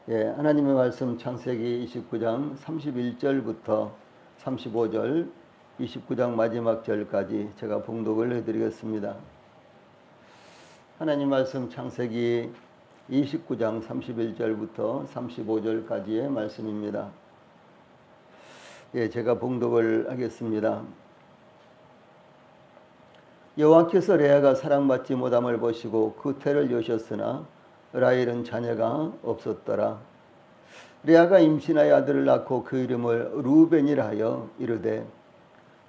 하나님의 말씀 창세기 29장 31절부터 35절, 29장 마지막 절까지 제가 봉독을 해드리겠습니다. 하나님 말씀 창세기 29장 31절부터 35절까지의 말씀입니다. 제가 봉독을 하겠습니다. 여호와께서 레아가 사랑받지 못함을 보시고 그 태를 여셨으나 라헬은 자녀가 없었더라. 레아가 임신하여 아들을 낳고 그 이름을 루벤이라 하여 이르되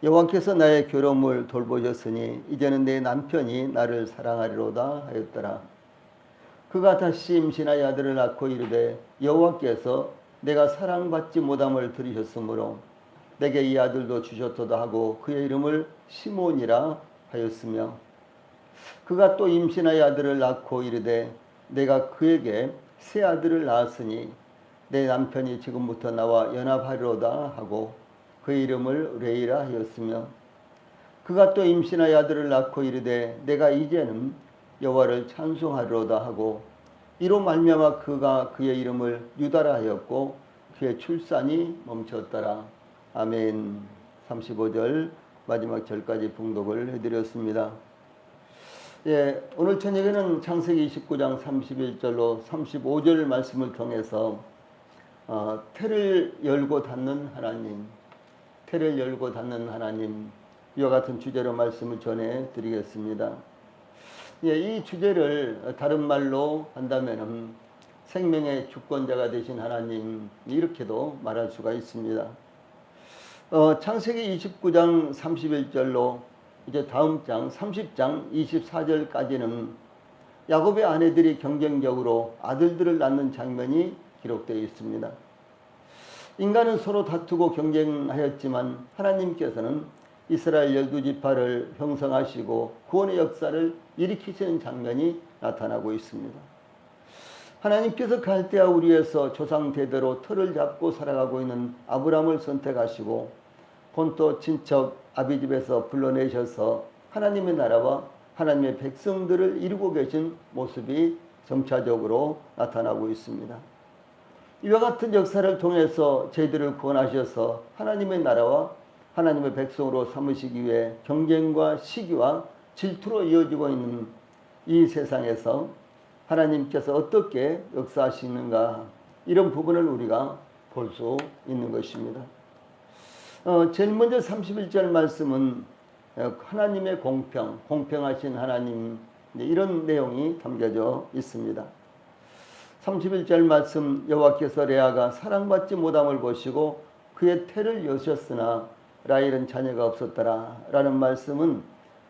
여호와께서 나의 괴로움을 돌보셨으니 이제는 내 남편이 나를 사랑하리로다 하였더라. 그가 다시 임신하여 아들을 낳고 이르되 여호와께서 내가 사랑받지 못함을 들으셨으므로 내게 이 아들도 주셨도다 하고 그의 이름을 시몬이라 하였으며, 그가 또 임신하여 아들을 낳고 이르되 내가 그에게 새 아들을 낳았으니 내 남편이 지금부터 나와 연합하리로다 하고 그의 이름을 레이라 하였으며, 그가 또 임신하여 아들을 낳고 이르되 내가 이제는 여호와를 찬송하리로다 하고 이로 말미암아 그가 그의 이름을 유다라 하였고 그의 출산이 멈췄더라. 아멘. 35절 마지막 절까지 봉독을 해드렸습니다. 오늘 저녁에는 창세기 29장 31절로 35절 말씀을 통해서 태를 열고 닫는 하나님, 태를 열고 닫는 하나님, 이와 같은 주제로 말씀을 전해드리겠습니다. 이 주제를 다른 말로 한다면 생명의 주권자가 되신 하나님, 이렇게도 말할 수가 있습니다. 창세기 29장 31절로 이제 다음 장 30장 24절까지는 야곱의 아내들이 경쟁적으로 아들들을 낳는 장면이 기록되어 있습니다. 인간은 서로 다투고 경쟁하였지만 하나님께서는 이스라엘 12지파를 형성하시고 구원의 역사를 일으키시는 장면이 나타나고 있습니다. 하나님께서 갈대아 우리에서 조상 대대로 터를 잡고 살아가고 있는 아브라함을 선택하시고 본토 친척 아비집에서 불러내셔서 하나님의 나라와 하나님의 백성들을 이루고 계신 모습이 점차적으로 나타나고 있습니다. 이와 같은 역사를 통해서 저희들을 구원하셔서 하나님의 나라와 하나님의 백성으로 삼으시기 위해 경쟁과 시기와 질투로 이어지고 있는 이 세상에서 하나님께서 어떻게 역사하시는가, 이런 부분을 우리가 볼 수 있는 것입니다. 제일 먼저 31절 말씀은 하나님의 공평하신 하나님, 이런 내용이 담겨져 있습니다. 31절 말씀, 여호와께서 레아가 사랑받지 못함을 보시고 그의 태를 여셨으나 라헬은 자녀가 없었더라 라는 말씀은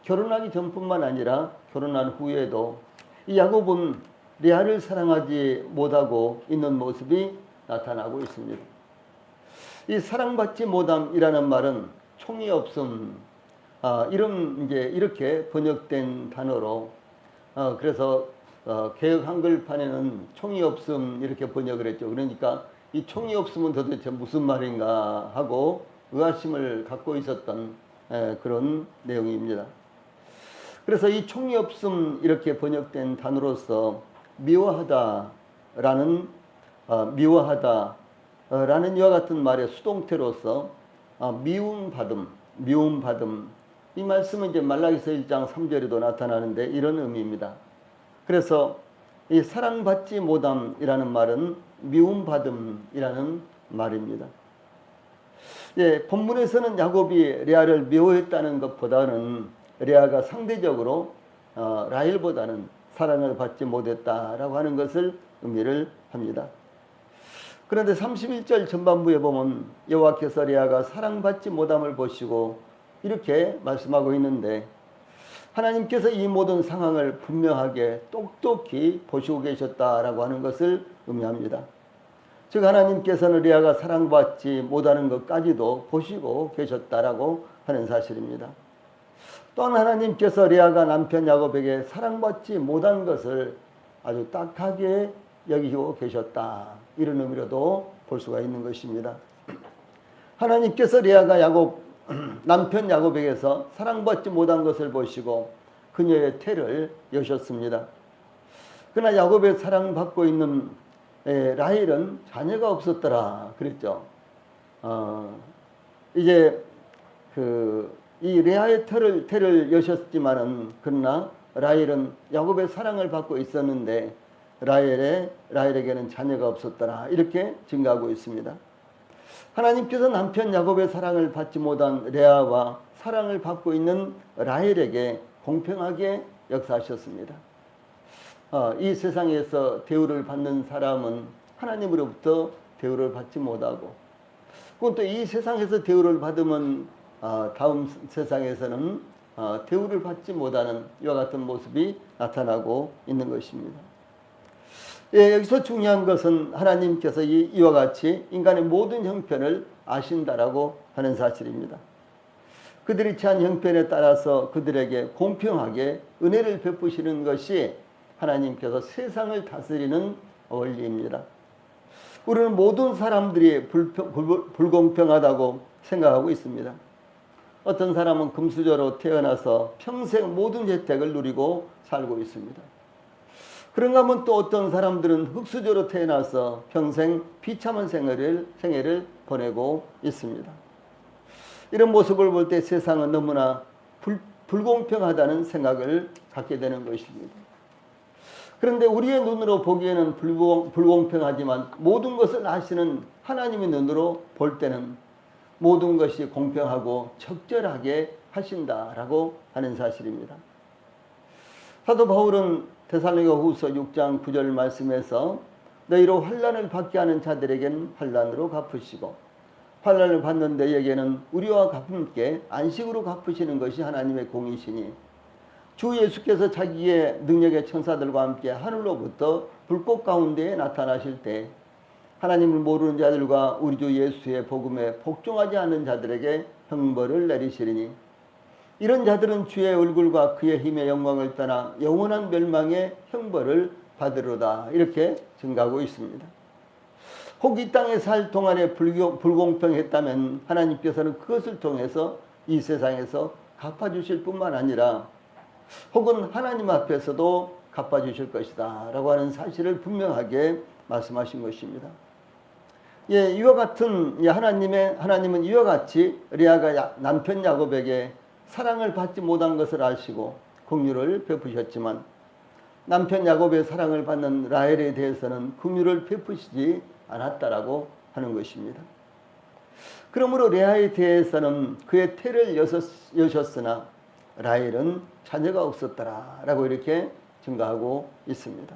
결혼하기 전뿐만 아니라 결혼한 후에도 이 야곱은 레아를 사랑하지 못하고 있는 모습이 나타나고 있습니다. 이 사랑받지 못함이라는 말은 총이 없음, 이렇게 번역된 단어로, 그래서 개역 한글판에는 총이 없음 이렇게 번역을 했죠. 그러니까 이 총이 없음은 도대체 무슨 말인가 하고 의아심을 갖고 있었던 그런 내용입니다. 그래서 이 총이 없음 이렇게 번역된 단어로서 미워하다라는 이와 같은 말의 수동태로서 미움받음, 이 말씀은 이제 말라기서 1장 3절에도 나타나는데 이런 의미입니다. 그래서 이 사랑받지 못함이라는 말은 미움받음이라는 말입니다. 본문에서는 야곱이 레아를 미워했다는 것보다는 레아가 상대적으로 라헬보다는 사랑을 받지 못했다라고 하는 것을 의미를 합니다. 그런데 31절 전반부에 보면 여호와께서 레아가 사랑받지 못함을 보시고 이렇게 말씀하고 있는데, 하나님께서 이 모든 상황을 분명하게 똑똑히 보시고 계셨다라고 하는 것을 의미합니다. 즉 하나님께서는 레아가 사랑받지 못하는 것까지도 보시고 계셨다라고 하는 사실입니다. 또한 하나님께서 레아가 남편 야곱에게 사랑받지 못한 것을 아주 딱하게 여기고 계셨다, 이런 의미로도 볼 수가 있는 것입니다. 하나님께서 레아가 남편 야곱에게서 사랑받지 못한 것을 보시고 그녀의 태를 여셨습니다. 그러나 야곱의 사랑받고 있는 라헬은 자녀가 없었더라 그랬죠. 이제 이 레아의 태를 여셨지만은 그러나 라헬은 야곱의 사랑을 받고 있었는데 라헬에게는 자녀가 없었더라 이렇게 증가하고 있습니다. 하나님께서 남편 야곱의 사랑을 받지 못한 레아와 사랑을 받고 있는 라헬에게 공평하게 역사하셨습니다. 이 세상에서 대우를 받는 사람은 하나님으로부터 대우를 받지 못하고, 그건 또 이 세상에서 대우를 받으면 다음 세상에서는 대우를 받지 못하는 이와 같은 모습이 나타나고 있는 것입니다. 여기서 중요한 것은 하나님께서 이와 같이 인간의 모든 형편을 아신다라고 하는 사실입니다. 그들이 처한 형편에 따라서 그들에게 공평하게 은혜를 베푸시는 것이 하나님께서 세상을 다스리는 원리입니다. 우리는 모든 사람들이 불공평하다고 생각하고 있습니다. 어떤 사람은 금수저로 태어나서 평생 모든 혜택을 누리고 살고 있습니다. 그런가 하면 또 어떤 사람들은 흙수저로 태어나서 평생 비참한 생애를 보내고 있습니다. 이런 모습을 볼 때 세상은 너무나 불공평하다는 생각을 갖게 되는 것입니다. 그런데 우리의 눈으로 보기에는 불공평하지만 모든 것을 아시는 하나님의 눈으로 볼 때는 모든 것이 공평하고 적절하게 하신다라고 하는 사실입니다. 사도 바울은 데살로니가후서 6장 9절 말씀에서 너희로 환난을 받게 하는 자들에게는 환난으로 갚으시고 환난을 받는 너희에게는 우리와 함께 안식으로 갚으시는 것이 하나님의 공이시니 주 예수께서 자기의 능력의 천사들과 함께 하늘로부터 불꽃 가운데에 나타나실 때 하나님을 모르는 자들과 우리 주 예수의 복음에 복종하지 않는 자들에게 형벌을 내리시리니 이런 자들은 주의 얼굴과 그의 힘의 영광을 떠나 영원한 멸망의 형벌을 받으리로다 이렇게 증가하고 있습니다. 혹 이 땅에 살 동안에 불공평했다면 하나님께서는 그것을 통해서 이 세상에서 갚아주실 뿐만 아니라 혹은 하나님 앞에서도 갚아주실 것이다 라고 하는 사실을 분명하게 말씀하신 것입니다. 이와 같은 하나님은 이와 같이 레아가 남편 야곱에게 사랑을 받지 못한 것을 아시고 긍휼을 베푸셨지만 남편 야곱의 사랑을 받는 라헬에 대해서는 긍휼을 베푸시지 않았다라고 하는 것입니다. 그러므로 레아에 대해서는 그의 태를 여셨으나 라헬은 자녀가 없었더라라고 이렇게 증가하고 있습니다.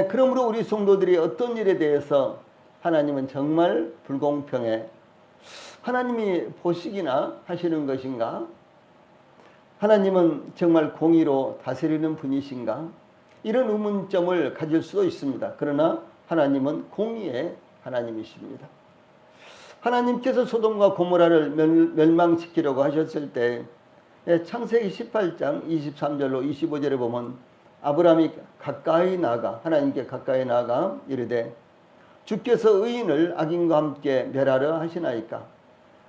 그러므로 우리 성도들이 어떤 일에 대해서 하나님은 정말 불공평해 하나님이 보시기나 하시는 것인가? 하나님은 정말 공의로 다스리는 분이신가? 이런 의문점을 가질 수도 있습니다. 그러나 하나님은 공의의 하나님이십니다. 하나님께서 소돔과 고모라를 멸망시키려고 하셨을 때 창세기 18장 23절로 25절에 보면 아브라함이 가까이 나가 하나님께 가까이 나가 이르되 주께서 의인을 악인과 함께 멸하려 하시나이까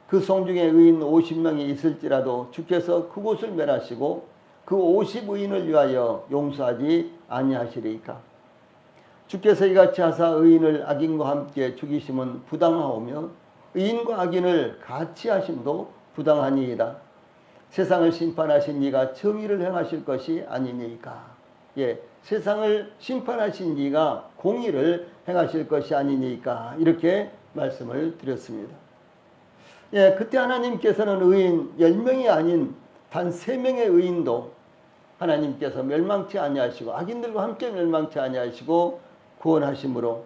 그 성중에 의인 50명이 있을지라도 주께서 그곳을 멸하시고 그 50의인을 위하여 용서하지 아니하시리이까 주께서 이같이 하사 의인을 악인과 함께 죽이심은 부당하오며 의인과 악인을 같이 하심도 부당하니이다. 세상을 심판하신 이가 정의를 행하실 것이 아니니까. 세상을 심판하신 이가 공의를 행하실 것이 아니니까 이렇게 말씀을 드렸습니다. 그때 하나님께서는 의인 10명이 아닌 단 3명의 의인도 하나님께서 멸망치 아니하시고 악인들과 함께 멸망치 아니하시고 구원하심으로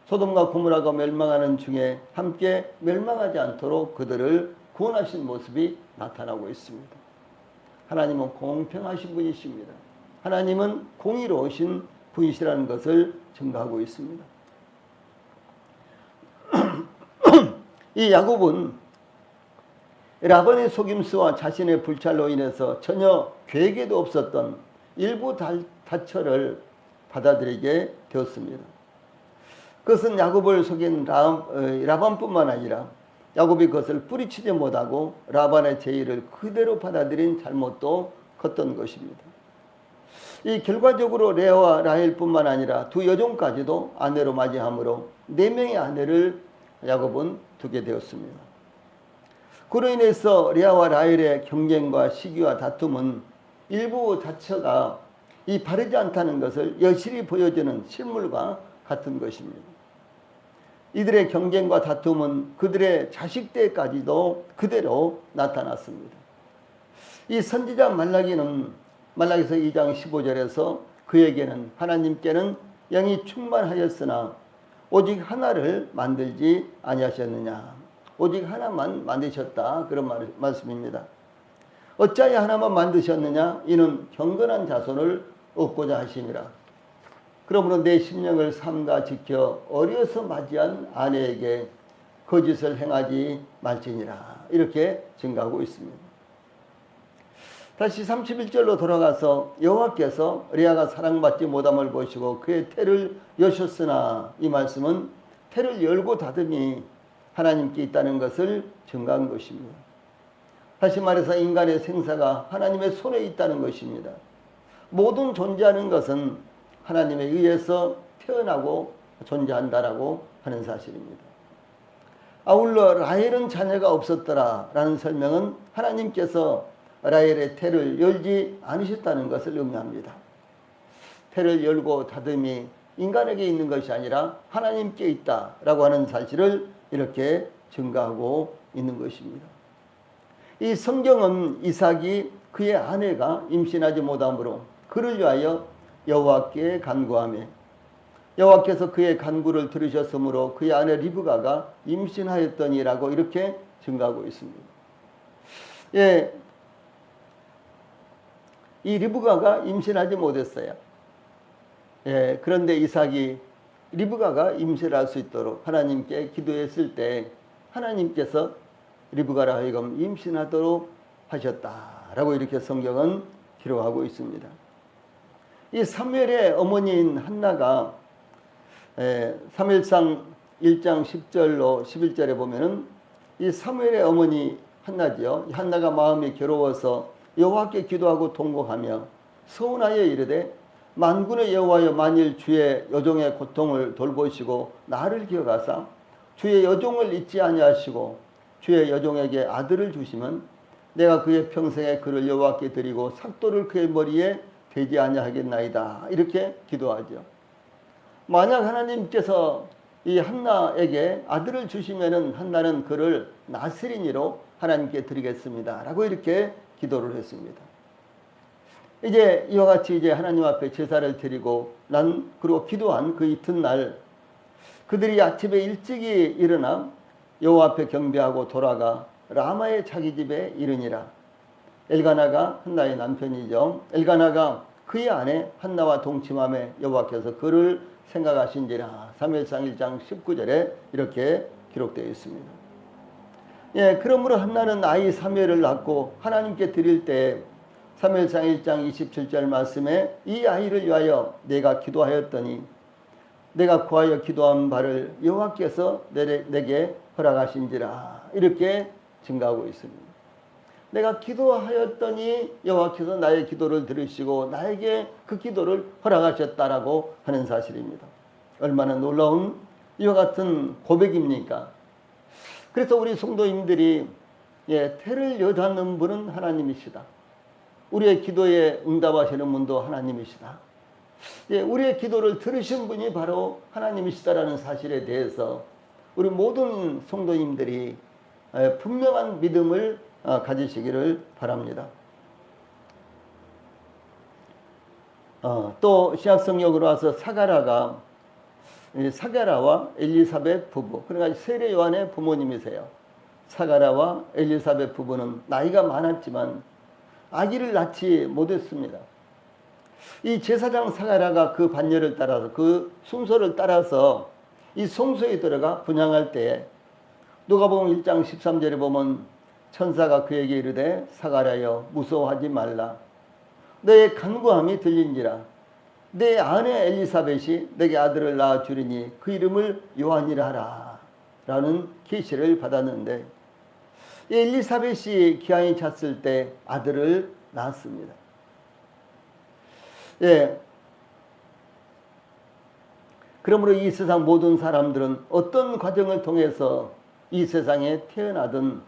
소돔과 고모라가 멸망하는 중에 함께 멸망하지 않도록 그들을 구원하신 모습이 나타나고 있습니다. 하나님은 공평하신 분이십니다. 하나님은 공의로우신 분이시라는 것을 증거하고 있습니다. 이 야곱은 라반의 속임수와 자신의 불찰로 인해서 전혀 계획에도 없었던 일부 다처를 받아들이게 되었습니다. 그것은 야곱을 속인 라반뿐만 아니라 야곱이 그것을 뿌리치지 못하고 라반의 제의를 그대로 받아들인 잘못도 컸던 것입니다. 이 결과적으로 레아와 라헬뿐만 아니라 두 여종까지도 아내로 맞이하므로 4명의 아내를 야곱은 두게 되었습니다. 그로 인해서 레아와 라헬의 경쟁과 시기와 다툼은 일부 자체가 이 바르지 않다는 것을 여실히 보여주는 실물과 같은 것입니다. 이들의 경쟁과 다툼은 그들의 자식 때까지도 그대로 나타났습니다. 이 선지자 말라기는 말라기서 2장 15절에서 그에게는 하나님께는 영이 충만하였으나 오직 하나를 만들지 아니하셨느냐. 오직 하나만 만드셨다. 그런 말씀입니다. 어찌하여 하나만 만드셨느냐. 이는 경건한 자손을 얻고자 하심이라. 그러므로 내 심령을 삼가 지켜 어려서 맞이한 아내에게 거짓을 행하지 말지니라. 이렇게 증가하고 있습니다. 다시 31절로 돌아가서 여호와께서 레아가 사랑받지 못함을 보시고 그의 태를 여셨으나, 이 말씀은 태를 열고 닫음이 하나님께 있다는 것을 증가한 것입니다. 다시 말해서 인간의 생사가 하나님의 손에 있다는 것입니다. 모든 존재하는 것은 하나님에 의해서 태어나고 존재한다라고 하는 사실입니다. 아울러 라헬은 자녀가 없었더라 라는 설명은 하나님께서 라헬의 태를 열지 않으셨다는 것을 의미합니다. 태를 열고 닫음이 인간에게 있는 것이 아니라 하나님께 있다라고 하는 사실을 이렇게 증가하고 있는 것입니다. 이 성경은 이삭이 그의 아내가 임신하지 못함으로 그를 위하여 여호와께 간구하며 여호와께서 그의 간구를 들으셨으므로 그의 아내 리브가가 임신하였더니라고 이렇게 증가하고 있습니다. 예, 이 리브가가 임신하지 못했어요. 예, 그런데 이삭이 리브가가 임신할 수 있도록 하나님께 기도했을 때 하나님께서 리브가라 하여금 임신하도록 하셨다라고 이렇게 성경은 기록하고 있습니다. 이 사무엘의 어머니인 한나가 사무엘상 1장 10절로 11절에 보면은 이 사무엘의 어머니 한나지요. 한나가 마음이 괴로워서 여호와께 기도하고 통곡하며 서운하여 이르되 만군의 여호와여, 만일 주의 여종의 고통을 돌보시고 나를 기억하사 주의 여종을 잊지 아니하시고 주의 여종에게 아들을 주시면 내가 그의 평생에 그를 여호와께 드리고 삭도를 그의 머리에 대지 아니하겠나이다. 이렇게 기도하죠. 만약 하나님께서 이 한나에게 아들을 주시면은 한나는 그를 나스린이로 하나님께 드리겠습니다 라고 이렇게 기도를 했습니다. 이제 이와 같이 이제 하나님 앞에 제사를 드리고 그리고 기도한 그 이튿날 그들이 아침에 일찍이 일어나 여호와 앞에 경배하고 돌아가 라마의 자기 집에 이르니라. 엘가나가 한나의 남편이죠. 엘가나가 그의 아내 한나와 동침함에 여호와께서 그를 생각하신지라. 사무엘상 1장 19절에 이렇게 기록되어 있습니다. 예, 그러므로 한나는 아이 사무엘을 낳고 하나님께 드릴 때 사무엘상 1장 27절 말씀에 이 아이를 위하여 내가 기도하였더니 내가 구하여 기도한 바를 여호와께서 내게 허락하신지라. 이렇게 증가하고 있습니다. 내가 기도하였더니 여호와께서 나의 기도를 들으시고 나에게 그 기도를 허락하셨다라고 하는 사실입니다. 얼마나 놀라운 이와 같은 고백입니까? 그래서 우리 성도님들이 태를 여닫는 분은 하나님이시다. 우리의 기도에 응답하시는 분도 하나님이시다. 우리의 기도를 들으신 분이 바로 하나님이시다라는 사실에 대해서 우리 모든 성도님들이 분명한 믿음을 가지시기를 바랍니다. 또 신약성경으로 와서 사가라와 엘리사벳 부부, 그러니까 세례 요한의 부모님이세요. 사가라와 엘리사벳 부부는 나이가 많았지만 아기를 낳지 못했습니다. 이 제사장 사가라가 그 반열을 따라서 그 순서를 따라서 이 성소에 들어가 분향할 때에 누가복음 1장 13절에 보면 천사가 그에게 이르되 사가랴여 무서워하지 말라. 너의 간구함이 들린지라. 내 아내 엘리사벳이 내게 아들을 낳아 주리니 그 이름을 요한이라 하라. 라는 계시를 받았는데 엘리사벳이 기한이 찼을 때 아들을 낳았습니다. 예. 그러므로 이 세상 모든 사람들은 어떤 과정을 통해서 이 세상에 태어나든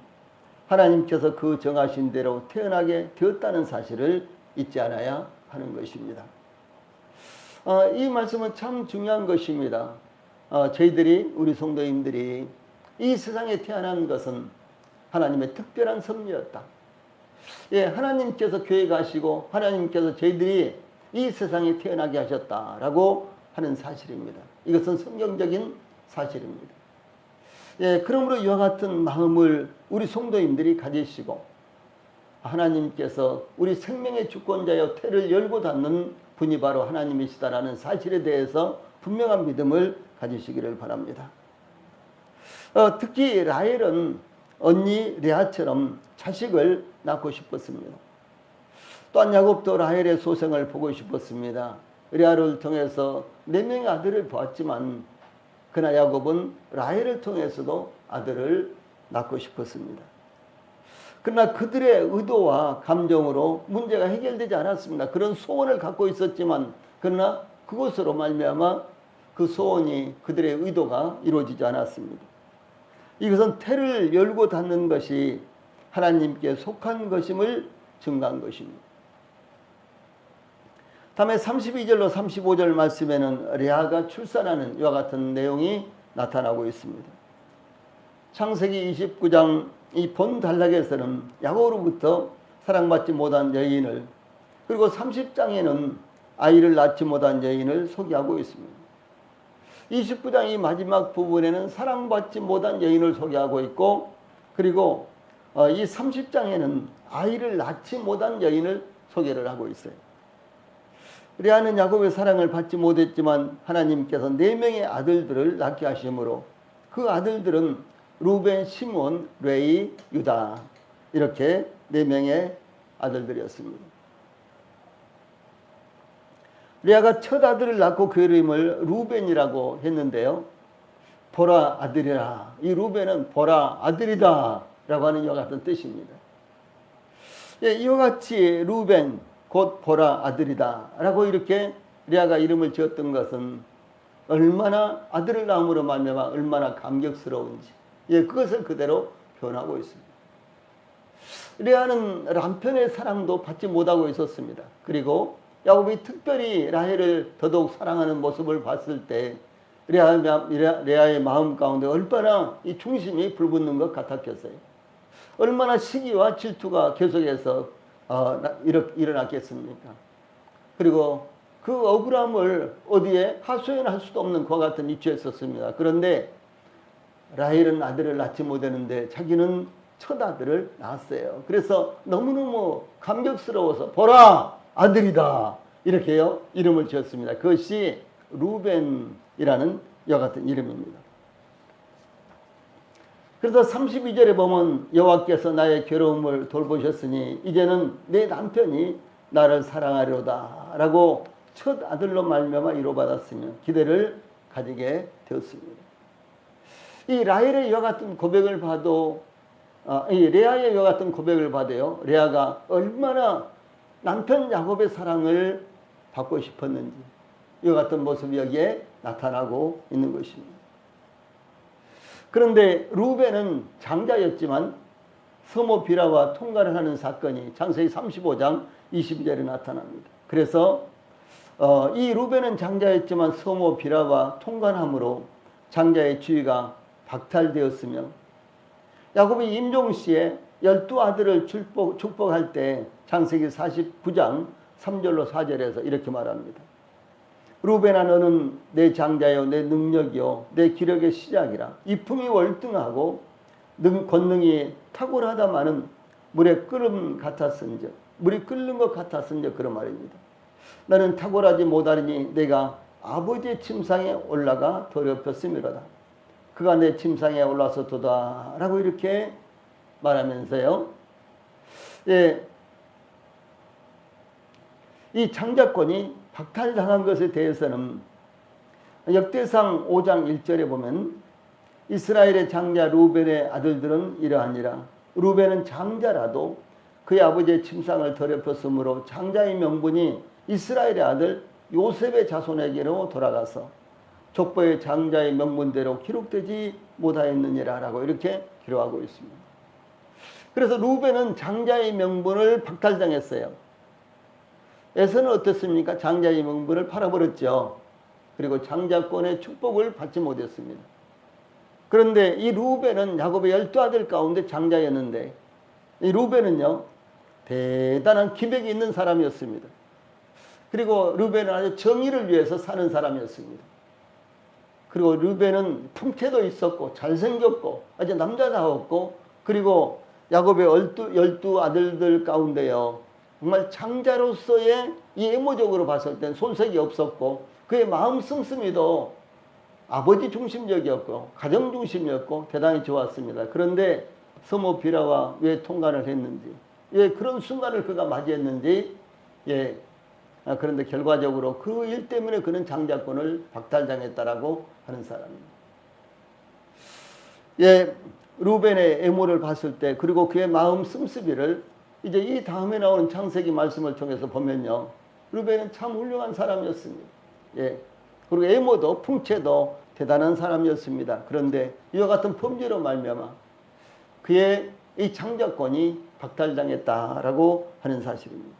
하나님께서 그 정하신 대로 태어나게 되었다는 사실을 잊지 않아야 하는 것입니다. 이 말씀은 참 중요한 것입니다. 저희들이, 우리 성도님들이 이 세상에 태어난 것은 하나님의 특별한 섭리였다. 예, 하나님께서 계획하시고 하나님께서 저희들이 이 세상에 태어나게 하셨다라고 하는 사실입니다. 이것은 성경적인 사실입니다. 예, 그러므로 이와 같은 마음을 우리 성도님들이 가지시고 하나님께서 우리 생명의 주권자여 태를 열고 닫는 분이 바로 하나님이시다라는 사실에 대해서 분명한 믿음을 가지시기를 바랍니다. 특히 라헬은 언니 레아처럼 자식을 낳고 싶었습니다. 또한 야곱도 라헬의 소생을 보고 싶었습니다. 레아를 통해서 4명의 아들을 보았지만 그러나 야곱은 라헬을 통해서도 아들을 낳고 싶었습니다. 그러나 그들의 의도와 감정으로 문제가 해결되지 않았습니다. 그런 소원을 갖고 있었지만 그러나 그것으로 말미암아 그 소원이, 그들의 의도가 이루어지지 않았습니다. 이것은 태를 열고 닫는 것이 하나님께 속한 것임을 증거한 것입니다. 다음에 32절로 35절 말씀에는 레아가 출산하는 이와 같은 내용이 나타나고 있습니다. 창세기 29장 이 본 단락에서는 야곱으로부터 사랑받지 못한 여인을, 그리고 30장에는 아이를 낳지 못한 여인을 소개하고 있습니다. 29장 이 마지막 부분에는 사랑받지 못한 여인을 소개하고 있고, 그리고 이 30장에는 아이를 낳지 못한 여인을 소개를 하고 있어요. 레아는 야곱의 사랑을 받지 못했지만 하나님께서 4명의 아들들을 낳게 하심으로 그 아들들은 루벤, 시몬, 레위, 유다, 이렇게 4명의 아들들이었습니다. 레아가 첫 아들을 낳고 그 이름을 루벤이라고 했는데요. 보라 아들이라. 이 루벤은 보라 아들이다 라고 하는 이와 같은 뜻입니다. 예, 이와 같이 루벤 곧 보라 아들이다 라고 이렇게 레아가 이름을 지었던 것은 얼마나 아들을 낳음으로 말미암아 얼마나 감격스러운지, 예, 그것을 그대로 표현하고 있습니다. 레아는 남편의 사랑도 받지 못하고 있었습니다. 그리고 야곱이 특별히 라헬을 더더욱 사랑하는 모습을 봤을 때 레아의 마음 가운데 얼마나 이 중심이 불붙는 것 같았겠어요. 얼마나 시기와 질투가 계속해서 일어났겠습니까? 그리고 그 억울함을 어디에 하소연할 수도 없는 그와 같은 위치에 있었습니다. 그런데 라헬은 아들을 낳지 못했는데 자기는 첫 아들을 낳았어요. 그래서 너무너무 감격스러워서 보라 아들이다 이렇게요 이름을 지었습니다. 그것이 루벤이라는 이와 같은 이름입니다. 그래서 32절에 보면 여호와께서 나의 괴로움을 돌보셨으니 이제는 내 남편이 나를 사랑하리로다 라고 첫 아들로 말미암아 위로받았으며 기대를 가지게 되었습니다. 이 라헬의 이와 같은 고백을 봐도 이 레아의 이와 같은 고백을 봐도요, 레아가 얼마나 남편 야곱의 사랑을 받고 싶었는지 이와 같은 모습이 여기에 나타나고 있는 것입니다. 그런데 루벤은 장자였지만 서모 비라와 통관을 하는 사건이 창세기 35장 20절에 나타납니다. 그래서 이 루벤은 장자였지만 서모 비라와 통관함으로 장자의 지위가 박탈되었으며 야곱이 임종시에 12아들을 축복할 때 창세기 49장 3절로 4절에서 이렇게 말합니다. 루벤아 너는 내 장자요 내 능력이요 내 기력의 시작이라. 이품이 월등하고 권능이 탁월하다마는 물에 끓음 같았은즉 물이 끓는 것 같았은즉 그런 말입니다. 나는 탁월하지 못하리니 내가 아버지의 침상에 올라가 더럽혔음이로다. 그가 내 침상에 올라서도다 라고 이렇게 말하면서요, 예, 이 장자권이 박탈당한 것에 대해서는 역대상 5장 1절에 보면 이스라엘의 장자 루벤의 아들들은 이러하니라. 루벤은 장자라도 그의 아버지의 침상을 더럽혔으므로 장자의 명분이 이스라엘의 아들 요셉의 자손에게로 돌아가서 족보의 장자의 명분대로 기록되지 못하였느니라 라고 이렇게 기록하고 있습니다. 그래서 루벤은 장자의 명분을 박탈당했어요. 에서는 어떻습니까? 장자의 명분을 팔아버렸죠. 그리고 장자권의 축복을 받지 못했습니다. 그런데 이 루벤은 야곱의 12아들 가운데 장자였는데 이 루벤은요 대단한 기백이 있는 사람이었습니다. 그리고 루벤은 아주 정의를 위해서 사는 사람이었습니다. 그리고 루벤은 풍채도 있었고 잘생겼고 아주 남자다웠고 그리고 야곱의 12 아들들 가운데요 정말 장자로서의 이 외모적으로 봤을 땐 손색이 없었고 그의 마음 씀씀이도 아버지 중심적이었고 가정 중심이었고 대단히 좋았습니다. 그런데 서모 비라와 왜 통관을 했는지 왜 그런 순간을 그가 맞이했는지 그런데 결과적으로 그 일 때문에 그는 장자권을 박탈당했다라고 하는 사람입니다. 루벤의 애모를 봤을 때 그리고 그의 마음 씀씀이를 이제 이 다음에 나오는 창세기 말씀을 통해서 보면요. 루벤은 참 훌륭한 사람이었습니다. 그리고 애모도 풍채도 대단한 사람이었습니다. 그런데 이와 같은 범죄로 말미암아 그의 이 장자권이 박탈당했다라고 하는 사실입니다.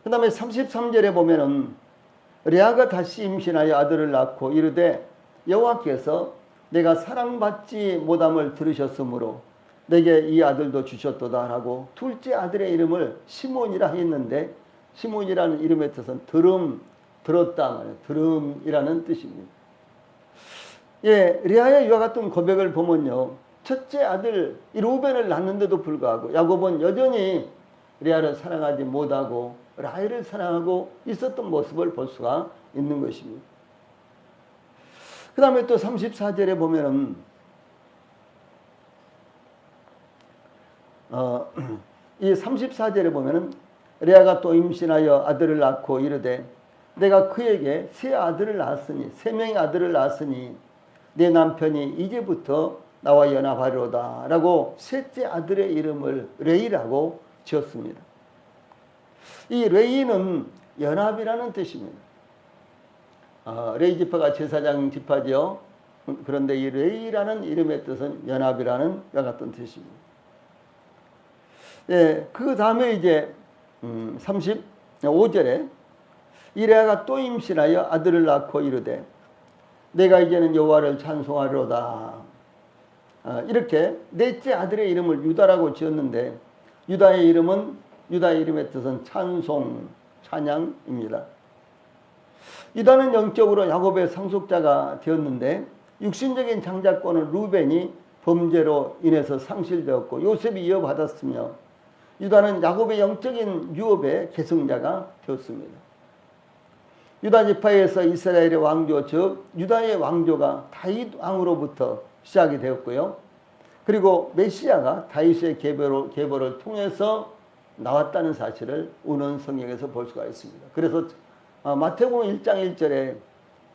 그 다음에 33절에 보면은 레아가 다시 임신하여 아들을 낳고 이르되 여호와께서 내가 사랑받지 못함을 들으셨으므로 내게 이 아들도 주셨도다 라고 둘째 아들의 이름을 시몬이라 했는데 시몬이라는 이름의 뜻은 들었다 말이에요. 들음이라는 뜻입니다. 레아의 이와 같은 고백을 보면요. 첫째 아들 이 루벤을 낳는데도 불구하고 야곱은 여전히 레아를 사랑하지 못하고 라헬을 사랑하고 있었던 모습을 볼 수가 있는 것입니다. 그 다음에 또 34절에 보면은 이 34절에 보면은 레아가 또 임신하여 아들을 낳고 이르되 내가 그에게 세 명의 아들을 낳았으니 내 남편이 이제부터 나와 연합하리로다 라고 셋째 아들의 이름을 레이라고 지었습니다. 이 레이는 연합이라는 뜻입니다. 레이 지파가 제사장 지파죠. 그런데 이 레이라는 이름의 뜻은 연합이라는 것 같은 뜻입니다. 그 다음에 이제 35절에 이 레아가 또 임신하여 아들을 낳고 이르되 내가 이제는 여호와를 찬송하리로다. 이렇게 넷째 아들의 이름을 유다라고 지었는데 유다의 이름의 뜻은 찬송, 찬양입니다. 유다는 영적으로 야곱의 상속자가 되었는데 육신적인 장자권은 루벤이 범죄로 인해서 상실되었고 요셉이 이어받았으며 유다는 야곱의 영적인 유업의 계승자가 되었습니다. 유다 지파에서 이스라엘의 왕조 즉 유다의 왕조가 다윗 왕으로부터 시작이 되었고요. 그리고 메시아가 다윗의 계보를 통해서 나왔다는 사실을 오는 성경에서 볼 수가 있습니다. 그래서 마태복음 1장 1절에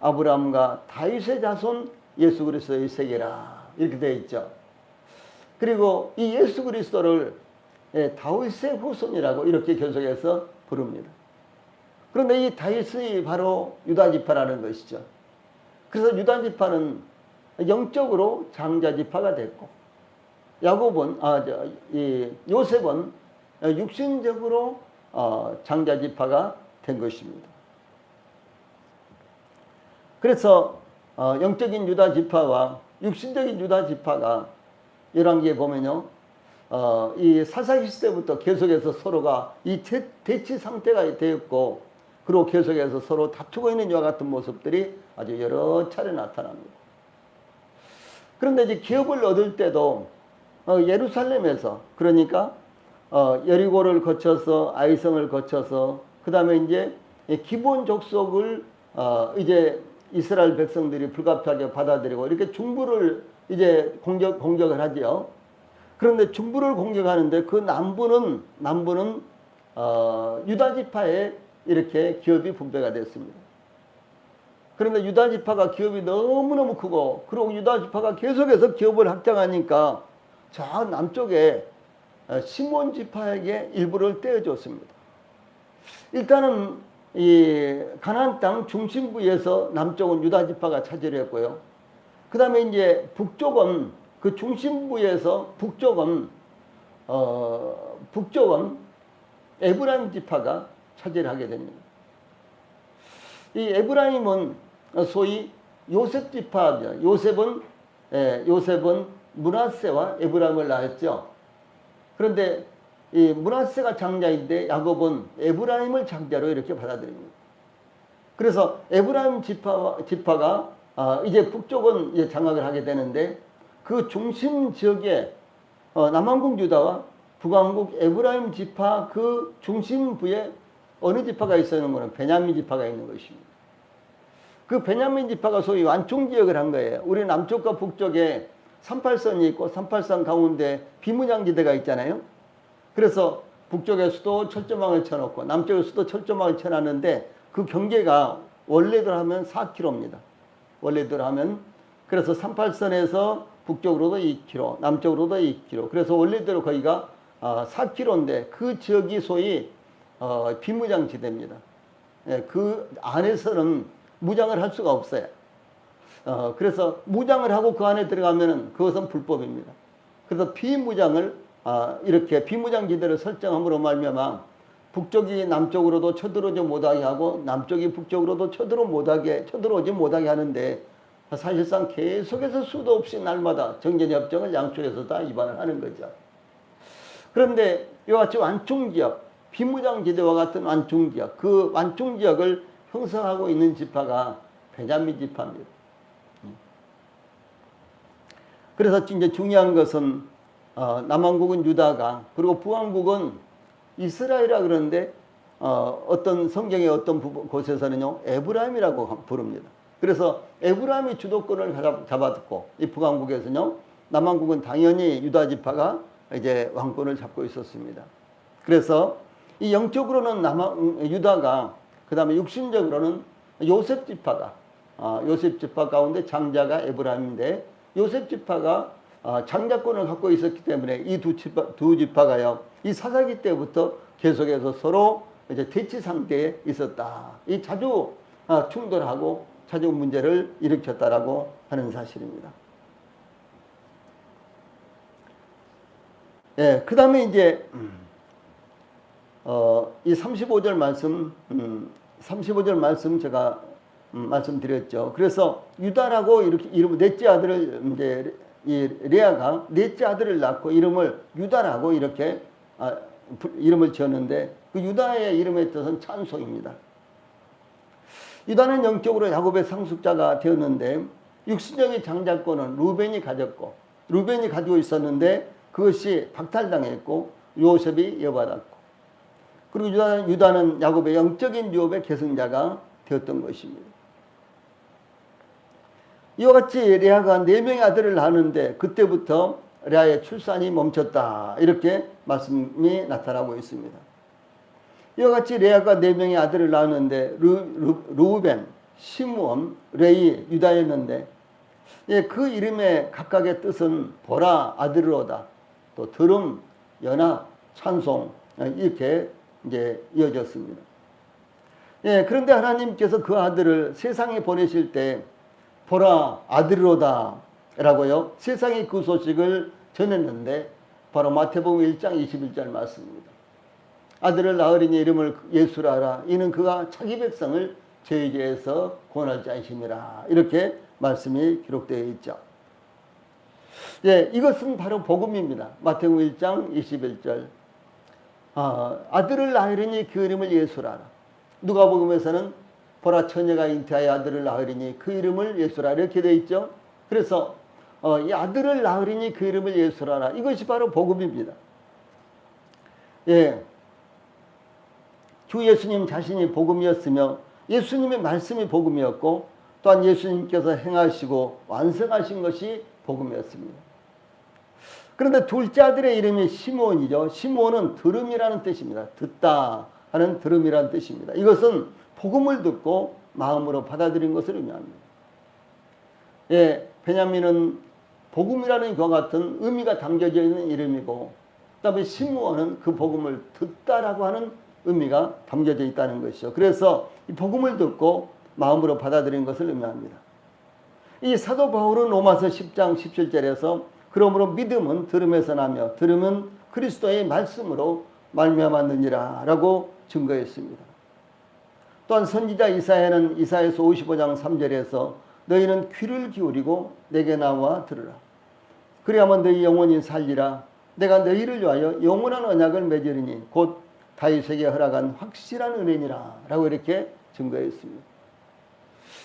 아브라함과 다윗의 자손 예수 그리스도의 세계라 이렇게 되어 있죠. 그리고 이 예수 그리스도를 다윗의 후손이라고 이렇게 계속해서 부릅니다. 그런데 이 다윗이 바로 유다 지파라는 것이죠. 그래서 유다 지파는 영적으로 장자 지파가 됐고 요셉은 육신적으로 장자 지파가 된 것입니다. 그래서 영적인 유다 지파와 육신적인 유다 지파가 열왕기에 보면요, 이 사사기 시대부터 계속해서 서로가 이 대치 상태가 되었고, 그리고 계속해서 서로 다투고 있는 이와 같은 모습들이 아주 여러 차례 나타납니다. 그런데 이제 기업을 얻을 때도 예루살렘에서, 그러니까 여리고를 거쳐서 아이성을 거쳐서 그 다음에 이제 기본 족속을 이제 이스라엘 백성들이 불가피하게 받아들이고 이렇게 중부를 이제 공격을 하죠. 그런데 중부를 공격하는데 그 남부는 유다 지파에 이렇게 기업이 분배가 됐습니다. 그런데 유다 지파가 기업이 너무너무 크고, 그리고 유다 지파가 계속해서 기업을 확장하니까 저 남쪽에 시몬 지파에게 일부를 떼어줬습니다. 일단은 이 가나안 땅 중심부에서 남쪽은 유다 지파가 차지를 했고요. 그 다음에 이제 북쪽은 그 중심부에서 북쪽은 에브라임 지파가 차지를 하게 됩니다. 이 에브라임은 소위 요셉 지파죠. 요셉은 므낫세와 에브라임을 낳았죠. 그런데 이 므낫세가 장자인데 야곱은 에브라임을 장자로 이렇게 받아들입니다. 그래서 에브라임 지파가 이제 북쪽은 이제 장악을 하게 되는데 그 중심 지역에 남왕국 유다와 북왕국 에브라임 지파 그 중심부에 어느 지파가 있는 거는 베냐민 지파가 있는 것입니다. 그 베냐민 지파가 소위 완충 지역을 한 거예요. 우리 남쪽과 북쪽에 38선이 있고 38선 가운데 비무장지대가 있잖아요. 그래서 북쪽에서도 철조망을 쳐놓고 남쪽에서도 철조망을 쳐놨는데 그 경계가 원래대로 하면 4km입니다. 원래대로 하면 그래서 38선에서 북쪽으로도 2km, 남쪽으로도 2km. 그래서 원래대로 거기가 4km인데 그 지역이 소위 비무장지대입니다. 그 안에서는 무장을 할 수가 없어요. 그래서 무장을 하고 그 안에 들어가면은 그것은 불법입니다. 그래서 이렇게 비무장지대를 설정함으로 말미암아 북쪽이 남쪽으로도 쳐들어오지 못하게 하고 남쪽이 북쪽으로도 쳐들어오지 못하게 하는데 사실상 계속해서 수도 없이 날마다 정전협정을 양쪽에서 다 위반을 하는 거죠. 그런데 이와 같이 완충지역, 비무장지대와 같은 완충지역, 그 완충지역을 형성하고 있는 지파가 베냐민 지파입니다. 그래서 이제 중요한 것은 남왕국은 유다가 그리고 북왕국은 이스라엘이라 그러는데 어떤 성경의 어떤 곳에서는요 에브라임이라고 부릅니다. 그래서 에브라임이 주도권을 잡았고 이 북왕국에서는요 남왕국은 당연히 유다 지파가 이제 왕권을 잡고 있었습니다. 그래서 이 영적으로는 유다가 그 다음에 육신적으로는 요셉 지파 가운데 장자가 에브라임인데 요셉 지파가 장자권을 갖고 있었기 때문에 이 두 지파가요 이 사사기 때부터 계속해서 서로 이제 대치 상태에 있었다. 이 자주 충돌하고 자주 문제를 일으켰다라고 하는 사실입니다. 예, 그 다음에 이제 이 35절 말씀 제가 말씀드렸죠. 그래서 유다라고 이렇게 넷째 아들을 이제 이 레아가 넷째 아들을 낳고 이름을 유다라고 이렇게 이름을 지었는데 그 유다의 이름의 뜻은 찬송입니다. 유다는 영적으로 야곱의 상속자가 되었는데 육신적인 장자권은 루벤이 가지고 있었는데 그것이 박탈당했고 요셉이 이어받았고 그리고 유다는 야곱의 영적인 유업의 계승자가 되었던 것입니다. 이와 같이 레아가 4명의 아들을 낳았는데 그때부터 레아의 출산이 멈췄다. 이렇게 말씀이 나타나고 있습니다. 이와 같이 레아가 4명의 아들을 낳았는데 르우벤, 시므온, 레위, 유다였는데 그 이름의 각각의 뜻은 보라, 아들로다. 또 들음, 연합, 찬송 이렇게 이제 이어졌습니다. 그런데 하나님께서 그 아들을 세상에 보내실 때 보라 아들로다 라고요 세상에 그 소식을 전했는데 바로 마태복음 1장 21절 말씀입니다. 아들을 낳으리니 이름을 예수라 하라. 이는 그가 자기 백성을 죄에서 구원할 자이심이라. 이렇게 말씀이 기록되어 있죠. 이것은 바로 복음입니다. 마태복음 1장 21절 아들을 낳으리니 그 이름을 예수라 하라. 누가복음에서는 보라 처녀가 잉태하여 아들을 낳으리니 그 이름을 예수라 이렇게 되어 있죠. 그래서 이 아들을 낳으리니 그 이름을 예수라 하라. 이것이 바로 복음입니다. 주 예수님 자신이 복음이었으며 예수님의 말씀이 복음이었고 또한 예수님께서 행하시고 완성하신 것이 복음이었습니다. 그런데 둘째 아들의 이름이 시므온이죠. 시므온은 들음이라는 뜻입니다. 듣다 하는 들음이라는 뜻입니다. 이것은 복음을 듣고 마음으로 받아들인 것을 의미합니다. 베냐민은 복음이라는 것과 같은 의미가 담겨져 있는 이름이고 그 다음에 시므온은 그 복음을 듣다라고 하는 의미가 담겨져 있다는 것이죠. 그래서 이 복음을 듣고 마음으로 받아들인 것을 의미합니다. 이 사도 바울은 로마서 10장 17절에서 그러므로 믿음은 들음에서 나며 들음은 그리스도의 말씀으로 말미암았느니라 라고 증거했습니다. 또한 선지자 이사야는 이사야서 55장 3절에서 너희는 귀를 기울이고 내게 나와 들으라. 그리하면 너희 영혼이 살리라. 내가 너희를 위하여 영원한 언약을 맺으리니 곧 다윗에게 허락한 확실한 은혜니라 라고 이렇게 증거했습니다.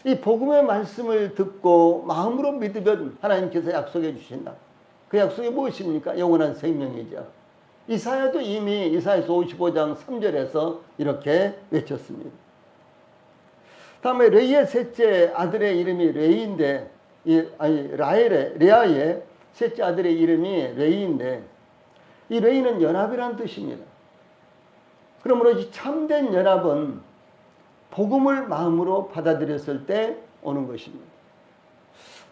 이 복음의 말씀을 듣고 마음으로 믿으면 하나님께서 약속해 주신다. 그 약속이 무엇입니까? 영원한 생명이죠. 이사야도 이미 이사야서 55장 3절에서 이렇게 외쳤습니다. 다음에 레이의 셋째 아들의 이름이 레이인데, 레아의 셋째 아들의 이름이 레이인데, 이 레이는 연합이라는 뜻입니다. 그러므로 이 참된 연합은 복음을 마음으로 받아들였을 때 오는 것입니다.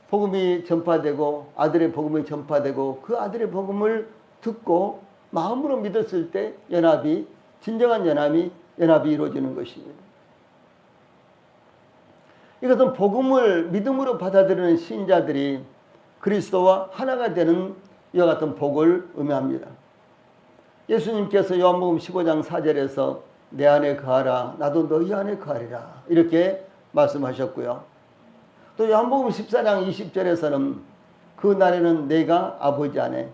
복음이 전파되고 아들의 복음이 전파되고 그 아들의 복음을 듣고 마음으로 믿었을 때 연합이, 진정한 연합이 이루어지는 것입니다. 이것은 복음을 믿음으로 받아들이는 신자들이 그리스도와 하나가 되는 이와 같은 복을 의미합니다. 예수님께서 요한복음 15장 4절에서 내 안에 거하라 나도 너희 안에 거하리라 이렇게 말씀하셨고요. 또 요한복음 14장 20절에서는 그 날에는 내가 아버지 안에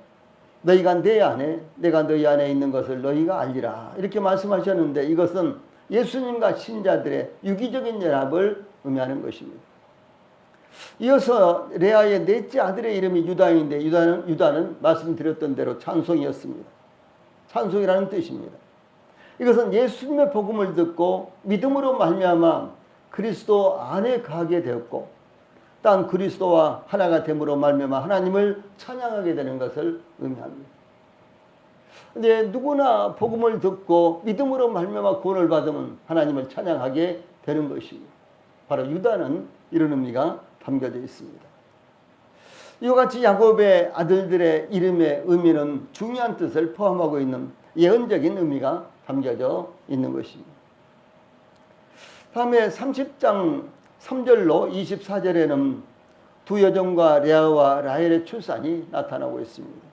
너희가 내 안에 내가 너희 안에 있는 것을 너희가 알리라 이렇게 말씀하셨는데 이것은 예수님과 신자들의 유기적인 연합을 의미하는 것입니다. 이어서 레아의 넷째 아들의 이름이 유다인데 유다는 말씀드렸던 대로 찬송이었습니다. 찬송이라는 뜻입니다. 이것은 예수님의 복음을 듣고 믿음으로 말미암아 그리스도 안에 가게 되었고 또한 그리스도와 하나가 됨으로 말미암아 하나님을 찬양하게 되는 것을 의미합니다. 근데 누구나 복음을 듣고 믿음으로 말미암아 구원을 받으면 하나님을 찬양하게 되는 것입니다. 바로 유다는 이런 의미가 담겨져 있습니다. 이와 같이 야곱의 아들들의 이름의 의미는 중요한 뜻을 포함하고 있는 예언적인 의미가 담겨져 있는 것입니다. 다음에 30장 3절로 24절에는 두 여종과 레아와 라헬의 출산이 나타나고 있습니다.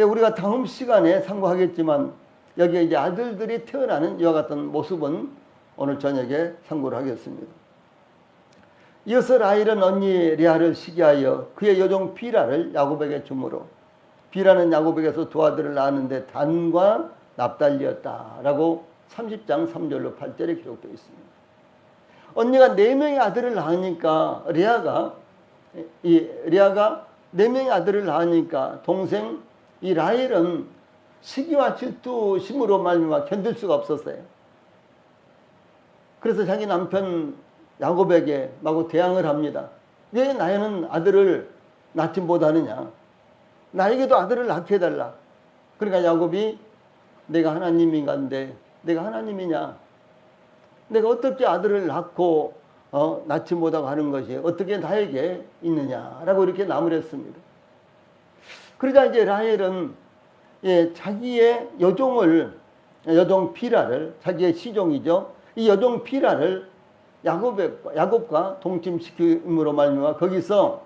우리가 다음 시간에 상고하겠지만 여기에 이제 아들들이 태어나는 이와 같은 모습은 오늘 저녁에 상고를 하겠습니다. 이어서 라헬은 언니 레아를 시기하여 그의 여종 비라를 야곱에게 주므로 비라는 야곱에게서 두 아들을 낳았는데 단과 납달리였다라고 30장 3절로 8절에 기록되어 있습니다. 언니가 4명의 아들을 낳으니까 레아가 4명의 아들을 낳으니까 동생 이 라헬은 시기와 질투심으로 말미암아 견딜 수가 없었어요. 그래서 자기 남편 야곱에게 마구 대항을 합니다. 왜 나에는 아들을 낳지 못하느냐? 나에게도 아들을 낳게 해달라. 그러니까 야곱이 내가 하나님인가인데 내가 하나님이냐? 내가 어떻게 아들을 낳고 낳지 못하고 하는 것이 어떻게 나에게 있느냐라고 이렇게 나무랬습니다. 그러자 이제 라헬은 자기의 여종 비라를 자기의 시종이죠. 이 여종 비라를 야곱과 동침시킴으로 말미암아 거기서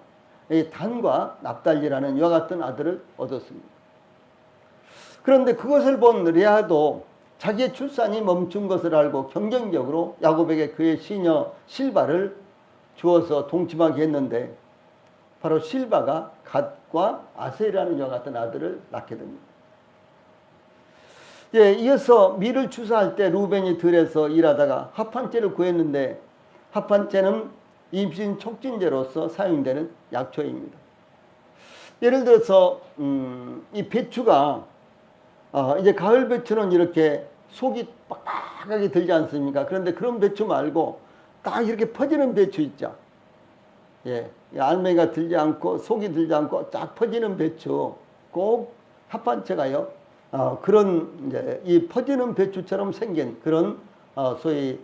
단과 납달리라는 이와 같은 아들을 얻었습니다. 그런데 그것을 본 레아도 자기의 출산이 멈춘 것을 알고 경쟁적으로 야곱에게 그의 시녀 실바를 주어서 동침하게 했는데 바로 실바가 갓과 아셀이라는 이와 같은 아들을 낳게 됩니다. 이어서 밀을 추수할 때 루벤이 들에서 일하다가 합판째를 구했는데 합판째는 임신 촉진제로서 사용되는 약초입니다. 예를 들어서 이 배추가 이제 가을 배추는 이렇게 속이 빡빡하게 들지 않습니까? 그런데 그런 배추 말고 딱 이렇게 퍼지는 배추 있죠. 알맹이가 들지 않고 속이 들지 않고 쫙 퍼지는 배추 꼭 합판체가요. 그런 이제 이 퍼지는 배추처럼 생긴 그런 소위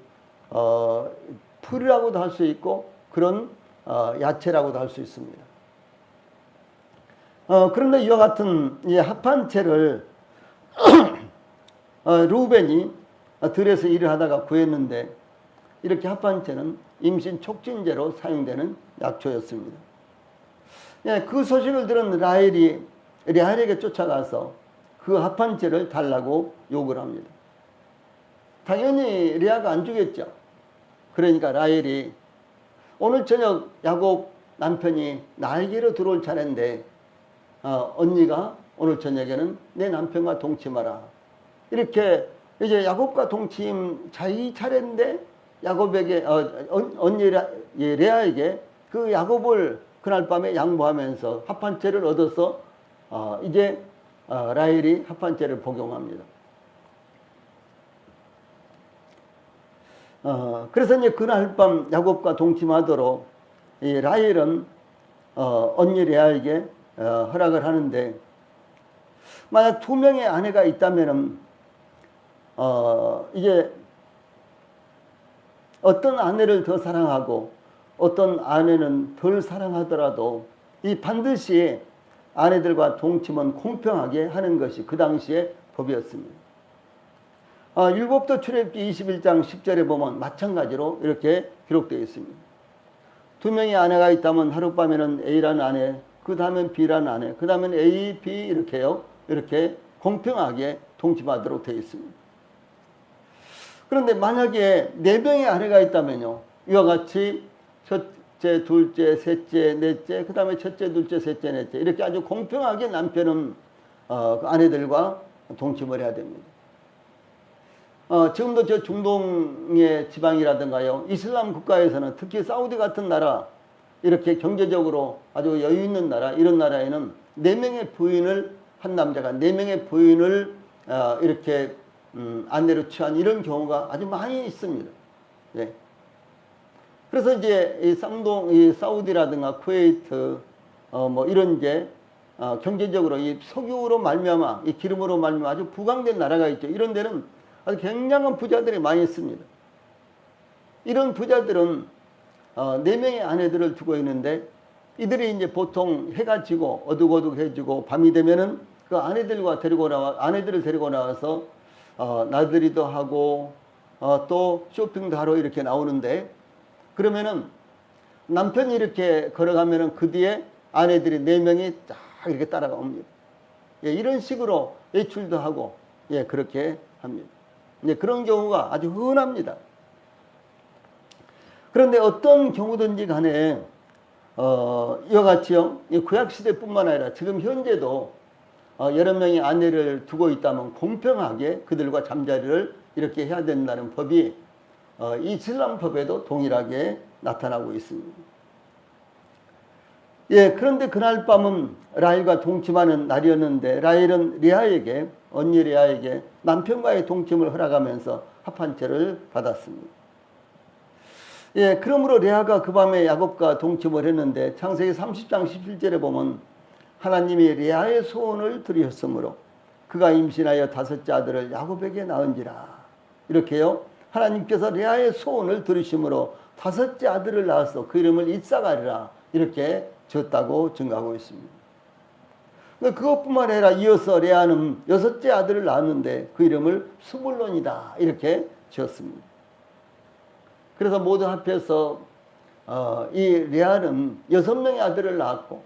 풀이라고도 할 수 있고 그런 야채라고도 할 수 있습니다. 그런데 이와 같은 이 합판체를 루벤이 들에서 일을 하다가 구했는데 이렇게 합한채는 임신 촉진제로 사용되는 약초였습니다. 예, 그 소식을 들은 라헬이 레아에게 쫓아가서 그 합한채를 달라고 요구를 합니다. 당연히 레아가 안 주겠죠. 그러니까 라헬이 오늘 저녁 야곱 남편이 나에게로 들어올 차례인데 언니가 오늘 저녁에는 내 남편과 동침하라. 이렇게 이제 야곱과 동침 자기 차례인데 야곱에게 언니 레아에게 그 야곱을 그날 밤에 양보하면서 합한채를 얻어서 이제 라헬이 합한채를 복용합니다. 그래서 이제 그날 밤 야곱과 동침하도록 이 라헬은 언니 레아에게 허락을 하는데, 만약 두 명의 아내가 있다면은 이제 어떤 아내를 더 사랑하고 어떤 아내는 덜 사랑하더라도 이 반드시 아내들과 동침은 공평하게 하는 것이 그 당시의 법이었습니다. 율법도 출애굽기 21장 10절에 보면 마찬가지로 이렇게 기록되어 있습니다. 두 명의 아내가 있다면 하룻밤에는 A라는 아내, 그 다음엔 B라는 아내, 그 다음엔 A, B 이렇게요. 이렇게 공평하게 동침하도록 되어 있습니다. 그런데 만약에 네 명의 아내가 있다면요. 이와 같이 첫째, 둘째, 셋째, 넷째, 그 다음에 첫째, 둘째, 셋째, 넷째 이렇게 아주 공평하게 남편은 그 아내들과 동침을 해야 됩니다. 지금도 저 중동의 지방이라든가요, 이슬람 국가에서는 특히 사우디 같은 나라, 이렇게 경제적으로 아주 여유 있는 나라, 이런 나라에는 4명의 부인을, 한 남자가 4명의 부인을 이렇게 아내로 취한 이런 경우가 아주 많이 있습니다. 예. 그래서 이제 이 사우디라든가 쿠웨이트, 뭐 이런 이제 경제적으로 이 석유로 말미암아, 이 기름으로 말미암아 아주 부강된 나라가 있죠. 이런 데는 아주 굉장한 부자들이 많이 있습니다. 이런 부자들은 4명의 아내들을 두고 있는데, 이들이 이제 보통 해가 지고 어둑어둑해지고 밤이 되면은 그 아내들을 데리고 나와서 나들이도 하고 또 쇼핑도 하러 이렇게 나오는데, 그러면은 남편이 이렇게 걸어가면은 그 뒤에 아내들이 4명이 딱 이렇게 따라갑니다. 예, 이런 식으로 외출도 하고, 예, 그렇게 합니다. 예, 그런 경우가 아주 흔합니다. 그런데 어떤 경우든지 간에 이와 같이요, 구약시대뿐만 아니라 지금 현재도 여러 명의 아내를 두고 있다면 공평하게 그들과 잠자리를 이렇게 해야 된다는 법이 이슬람 법에도 동일하게 나타나고 있습니다. 예, 그런데 그날 밤은 라헬과 동침하는 날이었는데, 라헬은 레아에게, 언니 레아에게 남편과의 동침을 허락하면서 합한채를 받았습니다. 예, 그러므로 레아가 그 밤에 야곱과 동침을 했는데, 창세기 30장 17절에 보면 하나님이 레아의 소원을 들으셨으므로 그가 임신하여 5째 아들을 야곱에게 낳은지라. 이렇게요, 하나님께서 레아의 소원을 들으심으로 5째 아들을 낳았어. 그 이름을 이삭아리라. 이렇게 지었다고 증거하고 있습니다. 그것뿐만 아니라 이어서 레아는 6째 아들을 낳았는데 그 이름을 스불론이다. 이렇게 지었습니다. 그래서 모두 합해서 이 레아는 6명의 아들을 낳았고,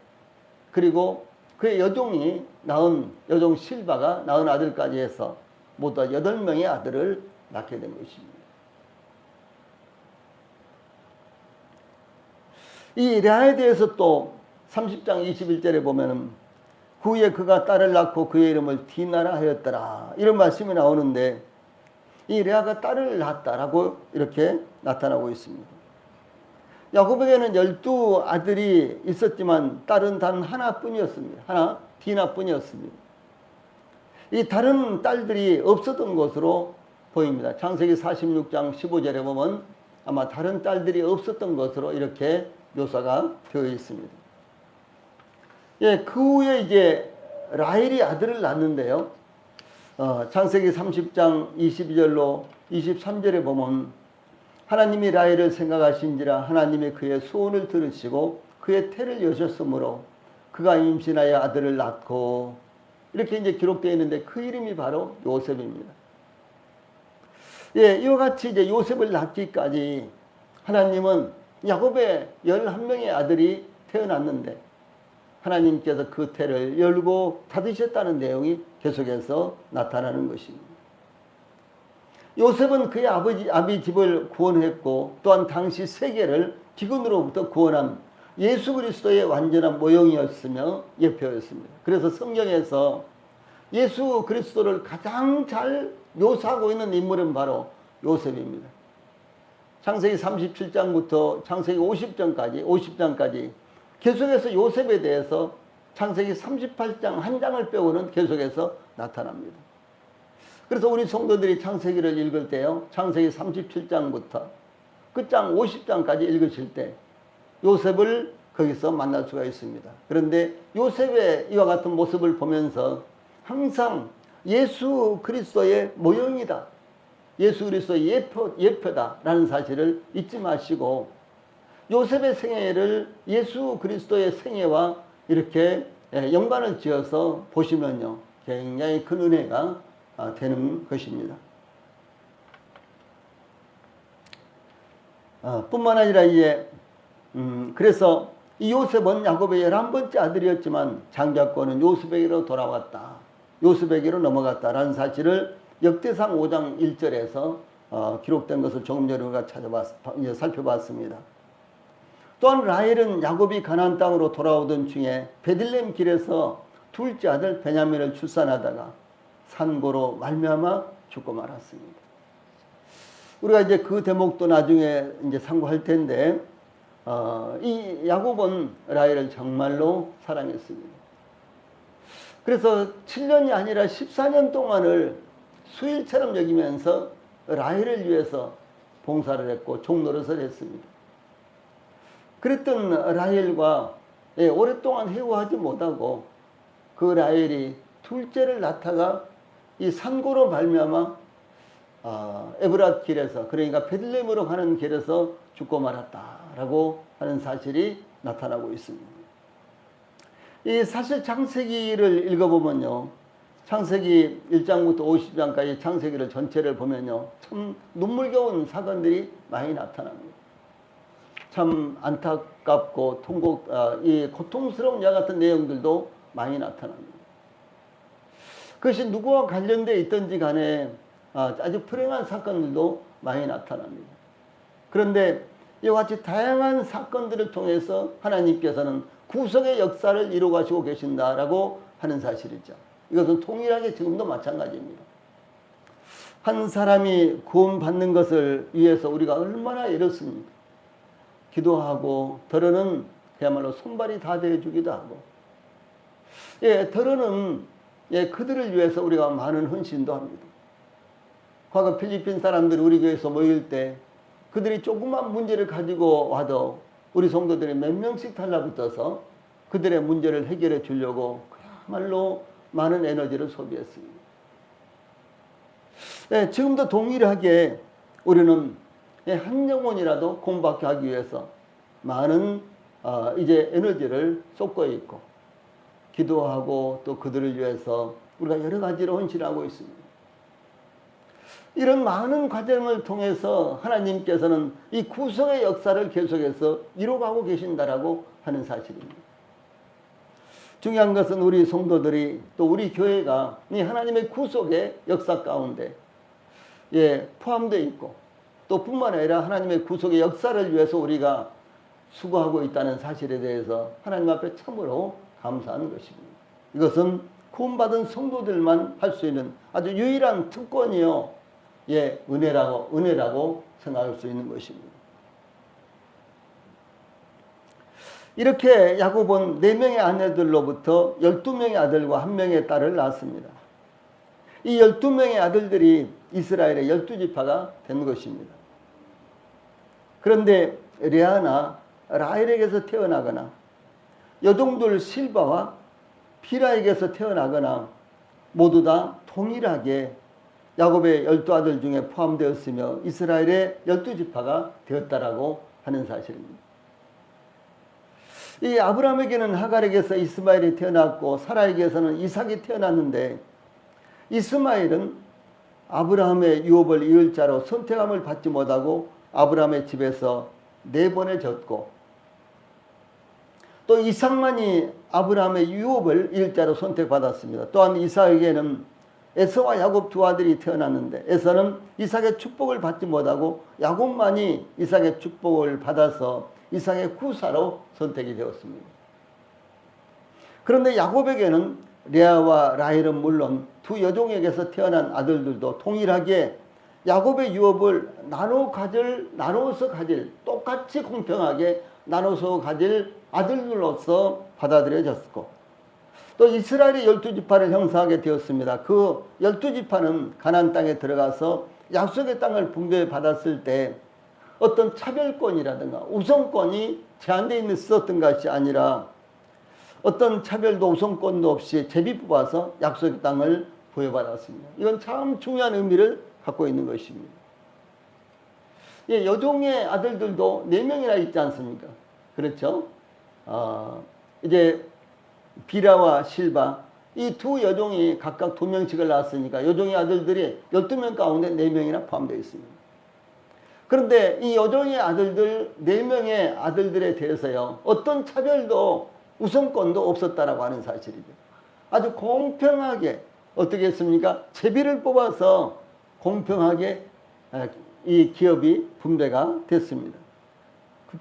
그리고 그의 여종이 낳은, 여종 실바가 낳은 아들까지 해서 모두 8명의 아들을 낳게 된 것입니다. 이 레아에 대해서 또 30장 21절에 보면은 그 후에 그가 딸을 낳고 그의 이름을 디나라 하였더라. 이런 말씀이 나오는데, 이 레아가 딸을 낳았다라고 이렇게 나타나고 있습니다. 야곱에게는 12아들이 있었지만 딸은 단 하나뿐이었습니다. 하나, 디나뿐이었습니다. 이 다른 딸들이 없었던 것으로 보입니다. 창세기 46장 15절에 보면 아마 다른 딸들이 없었던 것으로 이렇게 묘사가 되어 있습니다. 예, 그 후에 이제 라헬이 아들을 낳는데요. 창세기 30장 22절로 23절에 보면 하나님이 라헬을 생각하신지라 하나님이 그의 소원을 들으시고 그의 태를 여셨으므로 그가 임신하여 아들을 낳고, 이렇게 이제 기록되어 있는데 그 이름이 바로 요셉입니다. 예, 이와 같이 이제 요셉을 낳기까지 하나님은 야곱의 11명의 아들이 태어났는데 하나님께서 그 태를 열고 닫으셨다는 내용이 계속해서 나타나는 것입니다. 요셉은 그의 아비 집을 구원했고 또한 당시 세계를 기근으로부터 구원한 예수 그리스도의 완전한 모형이었으며 예표였습니다. 그래서 성경에서 예수 그리스도를 가장 잘 묘사하고 있는 인물은 바로 요셉입니다. 창세기 37장부터 창세기 50장까지 계속해서 요셉에 대해서 창세기 38장 한 장을 빼고는 계속해서 나타납니다. 그래서 우리 성도들이 창세기를 읽을 때요, 창세기 37장부터 끝장 50장까지 읽으실 때 요셉을 거기서 만날 수가 있습니다. 그런데 요셉의 이와 같은 모습을 보면서 항상 예수 그리스도의 모형이다, 예수 그리스도의 예표다라는 사실을 잊지 마시고 요셉의 생애를 예수 그리스도의 생애와 이렇게 연관을 지어서 보시면요, 굉장히 큰 은혜가 되는 것입니다. 뿐만 아니라 이제 그래서 이 요셉은 야곱의 11번째 아들이었지만 장자권은 요셉에게로 돌아왔다, 요셉에게로 넘어갔다라는 사실을 역대상 5장 1절에서 기록된 것을 조금 전에 우리가 살펴봤습니다. 또한 라헬은 야곱이 가나안 땅으로 돌아오던 중에 베들레헴 길에서 둘째 아들 베냐민을 출산하다가 산고로 말미암아 죽고 말았습니다. 우리가 이제 그 대목도 나중에 이제 상고할 텐데, 이 야곱은 라헬을 정말로 사랑했습니다. 그래서 7년이 아니라 14년 동안을 수일처럼 여기면서 라헬을 위해서 봉사를 했고 종노릇을 했습니다. 그랬던 라헬과 오랫동안 회화하지 못하고 그 라헬이 둘째를 낳다가 이 산고로 말미암아 에브랏 길에서, 그러니까 베들레헴으로 가는 길에서 죽고 말았다라고 하는 사실이 나타나고 있습니다. 이 사실 창세기를 읽어보면요, 창세기 1장부터 50장까지 창세기를 전체를 보면요, 참 눈물겨운 사건들이 많이 나타납니다. 참 안타깝고 이 고통스러운 야 같은 내용들도 많이 나타납니다. 그것이 누구와 관련되어 있든지 간에 아주 불행한 사건들도 많이 나타납니다. 그런데 이와 같이 다양한 사건들을 통해서 하나님께서는 구속의 역사를 이루어가시고 계신다라고 하는 사실이죠. 이것은 동일하게 지금도 마찬가지입니다. 한 사람이 구원받는 것을 위해서 우리가 얼마나 애렸습니까? 기도하고 더러는 그야말로 손발이 다 되어주기도 하고, 더러는 그들을 위해서 우리가 많은 헌신도 합니다. 과거 필리핀 사람들이 우리 교회에서 모일 때 그들이 조그만 문제를 가지고 와도 우리 성도들이 몇 명씩 달라붙어서 그들의 문제를 해결해 주려고 그야말로 많은 에너지를 소비했습니다. 지금도 동일하게 우리는 한 영혼이라도 구원받게 하기 위해서 많은 이제 에너지를 쏟고 있고 기도하고 또 그들을 위해서 우리가 여러 가지로 헌신하고 있습니다. 이런 많은 과정을 통해서 하나님께서는 이 구속의 역사를 계속해서 이루어가고 계신다라고 하는 사실입니다. 중요한 것은 우리 성도들이 또 우리 교회가 이 하나님의 구속의 역사 가운데 포함되어 있고 또 뿐만 아니라 하나님의 구속의 역사를 위해서 우리가 수고하고 있다는 사실에 대해서 하나님 앞에 참으로 감사하는 것입니다. 이것은 구원받은 성도들만 할 수 있는 아주 유일한 특권이요, 은혜라고 생각할 수 있는 것입니다. 이렇게 야곱은 4명의 아내들로부터 12명의 아들과 1명의 딸을 낳았습니다. 이 12명의 아들들이 이스라엘의 12지파가 된 것입니다. 그런데 레아나 라헬에게서 태어나거나 여종들 실바와 비라에게서 태어나거나 모두 다 동일하게 야곱의 12아들 중에 포함되었으며 이스라엘의 12지파가 되었다라고 하는 사실입니다. 이 아브라함에게는 하갈에게서 이스마엘이 태어났고 사라에게서는 이삭이 태어났는데 이스마엘은 아브라함의 유업을 이을 자로 선택함을 받지 못하고 아브라함의 집에서 내보내졌고, 또 이삭만이 아브라함의 유업을 이을 자로 선택받았습니다. 또한 이삭에게는 에서와 야곱 두 아들이 태어났는데 에서는 이삭의 축복을 받지 못하고 야곱만이 이삭의 축복을 받아서 이삭의 구사로 선택이 되었습니다. 그런데 야곱에게는 레아와 라헬은 물론 두 여종에게서 태어난 아들들도 동일하게 야곱의 유업을 나눠서 가질, 똑같이 공평하게 나눠서 가질 아들들로서 받아들여졌고, 또 이스라엘의 12지파를 형성하게 되었습니다. 그 12지파는 가나안 땅에 들어가서 약속의 땅을 분배받았을 때 어떤 차별권이라든가 우선권이 제한되어 있었던 것이 아니라 어떤 차별도 우선권도 없이 제비 뽑아서 약속의 땅을 부여받았습니다. 이건 참 중요한 의미를 갖고 있는 것입니다. 예, 여종의 아들들도 4명이나 있지 않습니까? 그렇죠? 이제 비라와 실바, 이 두 여종이 각각 2명씩을 낳았으니까 여종의 아들들이 12명 가운데 4명이나 포함되어 있습니다. 그런데 이 여종의 아들들 4명의 아들들에 대해서요, 어떤 차별도 우선권도 없었다라고 하는 사실이죠. 아주 공평하게 어떻게 했습니까? 제비를 뽑아서 공평하게 이 기업이 분배가 됐습니다.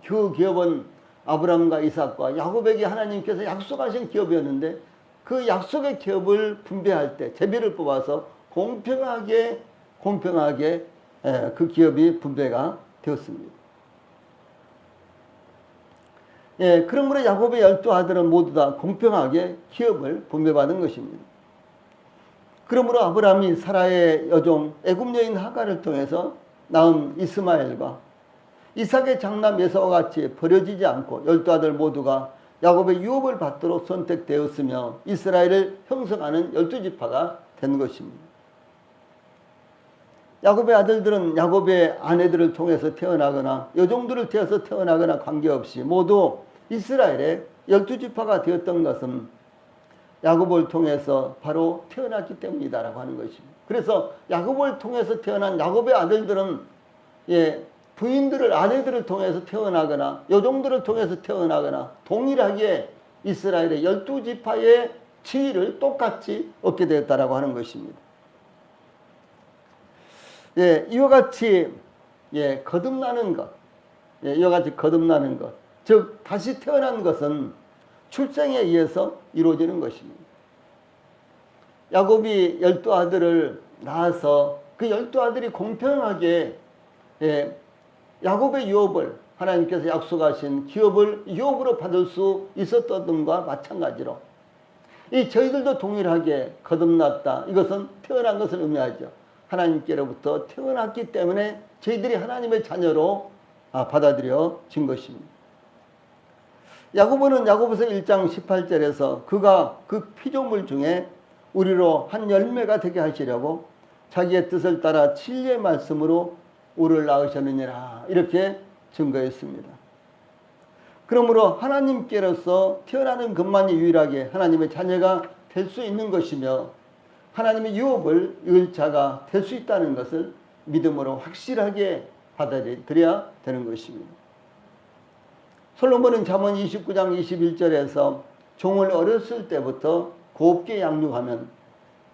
그 기업은 아브라함과 이삭과 야곱에게 하나님께서 약속하신 기업이었는데 그 약속의 기업을 분배할 때 제비를 뽑아서 공평하게 그 기업이 분배가 되었습니다. 예, 그러므로 야곱의 12아들은 모두 다 공평하게 기업을 분배받은 것입니다. 그러므로 아브라함이 사라의 여종 애굽 여인 하갈을 통해서 낳은 이스마엘과 이삭의 장남 에사와 같이 버려지지 않고 12아들 모두가 야곱의 유업을 받도록 선택되었으며 이스라엘을 형성하는 12지파가 된 것입니다. 야곱의 아들들은 야곱의 아내들을 통해서 태어나거나 여종들을 통해서 태어나거나 관계없이 모두 이스라엘의 12지파가 되었던 것은 야곱을 통해서 바로 태어났기 때문이다라고 하는 것입니다. 그래서 야곱을 통해서 태어난 야곱의 아들들은 부인들을, 아내들을 통해서 태어나거나 여종들을 통해서 태어나거나 동일하게 이스라엘의 12지파의 지위를 똑같이 얻게 되었다라고 하는 것입니다. 이와 같이 거듭나는 것, 이와 같이 거듭나는 것, 즉 다시 태어난 것은 출생에 의해서 이루어지는 것입니다. 야곱이 12아들을 낳아서 그 12아들이 공평하게 야곱의 유업을 하나님께서 약속하신 기업을 유업으로 받을 수 있었던 것과 마찬가지로 저희들도 동일하게 거듭났다. 이것은 태어난 것을 의미하죠. 하나님께로부터 태어났기 때문에 저희들이 하나님의 자녀로 받아들여진 것입니다. 야고보는 야고보서 1장 18절에서 그가 그 피조물 중에 우리로 한 열매가 되게 하시려고 자기의 뜻을 따라 진리의 말씀으로 우리를 낳으셨느니라 이렇게 증거했습니다. 그러므로 하나님께로서 태어나는 것만이 유일하게 하나님의 자녀가 될 수 있는 것이며 하나님의 유업을 이을 자가 될 수 있다는 것을 믿음으로 확실하게 받아들여야 되는 것입니다. 솔로몬은 잠언 29장 21절에서 종을 어렸을 때부터 곱게 양육하면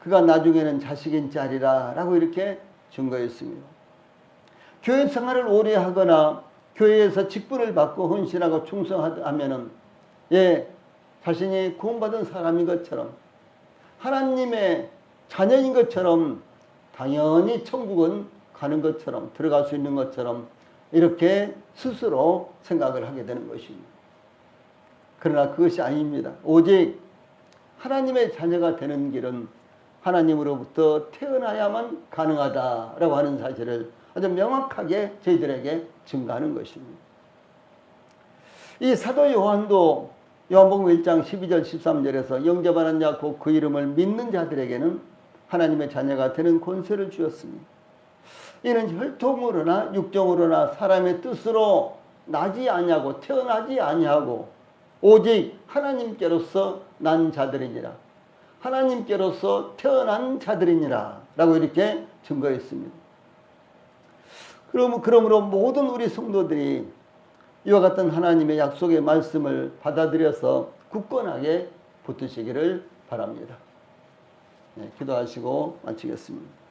그가 나중에는 자식인 자리라 라고 이렇게 증거했습니다. 교회 생활을 오래 하거나 교회에서 직분을 받고 헌신하고 충성하면은 자신이 구원받은 사람인 것처럼 하나님의 자녀인 것처럼 당연히 천국은 가는 것처럼 들어갈 수 있는 것처럼 이렇게 스스로 생각을 하게 되는 것입니다. 그러나 그것이 아닙니다. 오직 하나님의 자녀가 되는 길은 하나님으로부터 태어나야만 가능하다라고 하는 사실을 아주 명확하게 저희들에게 증거하는 것입니다. 이 사도 요한도 요한복음 1장 12절 13절에서 영접하는 자 곧 그 이름을 믿는 자들에게는 하나님의 자녀가 되는 권세를 주었습니다. 이는 혈통으로나 육정으로나 사람의 뜻으로 나지 아니하고 태어나지 아니하고 오직 하나님께로서 난 자들이니라. 하나님께로서 태어난 자들이니라 라고 이렇게 증거했습니다. 그러므로 모든 우리 성도들이 이와 같은 하나님의 약속의 말씀을 받아들여서 굳건하게 붙으시기를 바랍니다. 네, 기도하시고 마치겠습니다.